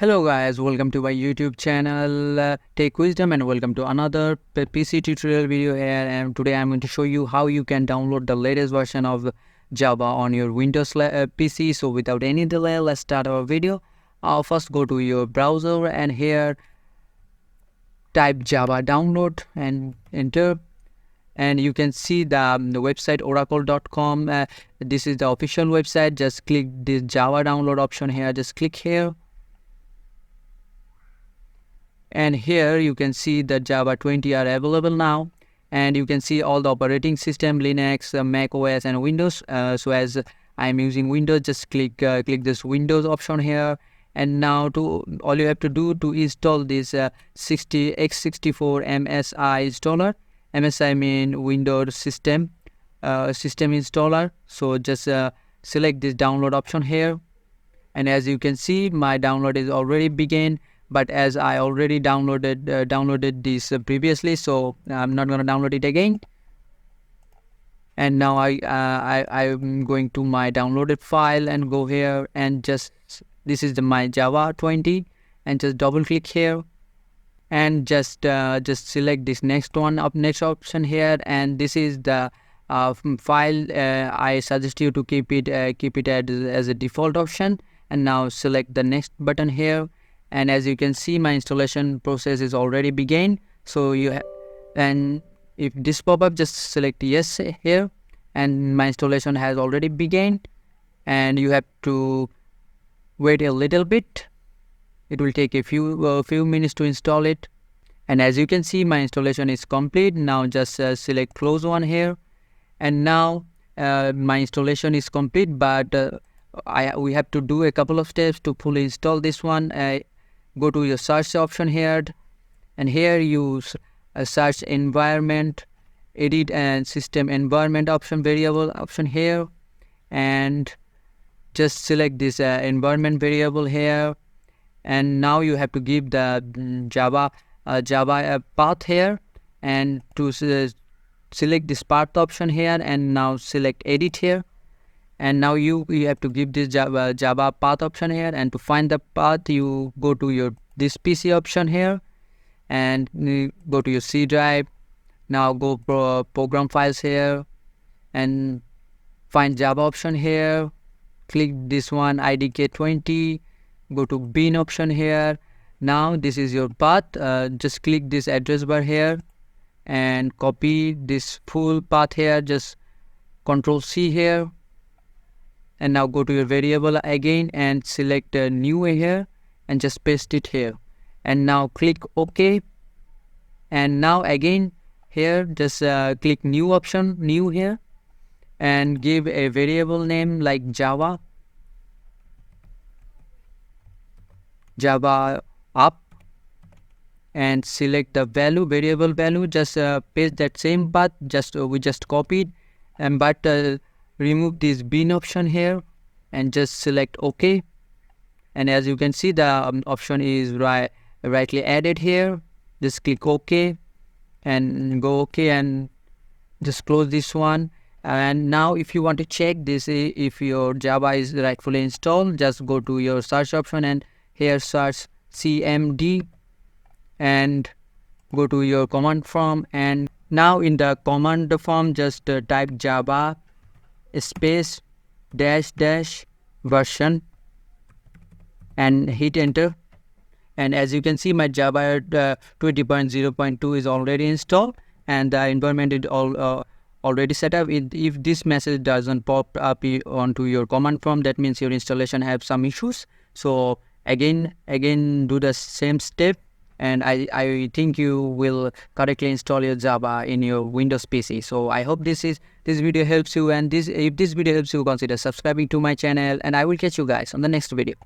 Hello guys, welcome to my YouTube channel Tech Wisdom, and welcome to another PC tutorial video here. And today I'm going to show you how you can download the latest version of Java on your Windows PC. So without any delay, let's start our video. First go to your browser and here type Java download and enter. And you can see the website oracle.com. This is the official website. Just click this Java download option here. Just click here. And here you can see the Java 20 are available now, and you can see all the operating system, Linux, Mac OS and Windows. So as I'm using Windows, just click this Windows option here, and now all you have to do to install this x64 MSI installer. MSI mean Windows system installer. So just select this download option here, and as you can see my download is already began. But as I already downloaded this previously, so I'm not going to download it again. And now I'm going to my downloaded file and go here and this is my Java 20, and just double click here and just select this next option here, and this is the file. I suggest you to keep it as a default option. And now select the next button here. And as you can see, my installation process is already began. So and if this pop up, just select yes here, and my installation has already begun. And you have to wait a little bit. It will take a few minutes to install it. And as you can see, my installation is complete. Now just select close one here, and now my installation is complete. But we have to do a couple of steps to fully install this one. Go to your search option here, and here you search environment, edit and system environment option, variable option here, and just select this environment variable here. And now you have to give the Java path here, and to select this path option here, and now select edit here. And now you have to give this Java path option here, and to find the path you go to this PC option here, and go to your C drive. Now go program files here and find Java option here, click this one JDK 20, go to bin option here. Now this is your path. Just click this address bar here and copy this full path here, just Control C here. And now go to your variable again and select new here and just paste it here. And now click OK. And now again here just click new option, new here, and give a variable name like Java up, and select the variable value. Just paste that same path we just copied, and but remove this bin option here and just select OK. And as you can see, the option is rightly added here. Just click OK and go OK, and just close this one. And now if you want to check this, if your Java is rightfully installed, just go to your search option and here search cmd and go to your command prompt. And now in the command form, just type Java space -- version and hit enter. And as you can see, my Java 20.0.2 is already installed, and the environment is already set up. If this message doesn't pop up onto your command prompt, that means your installation have some issues. So again do the same step, and I think you will correctly install your Java in your Windows PC. So I hope this video helps you, and if this video helps you, consider subscribing to my channel, and I will catch you guys on the next video.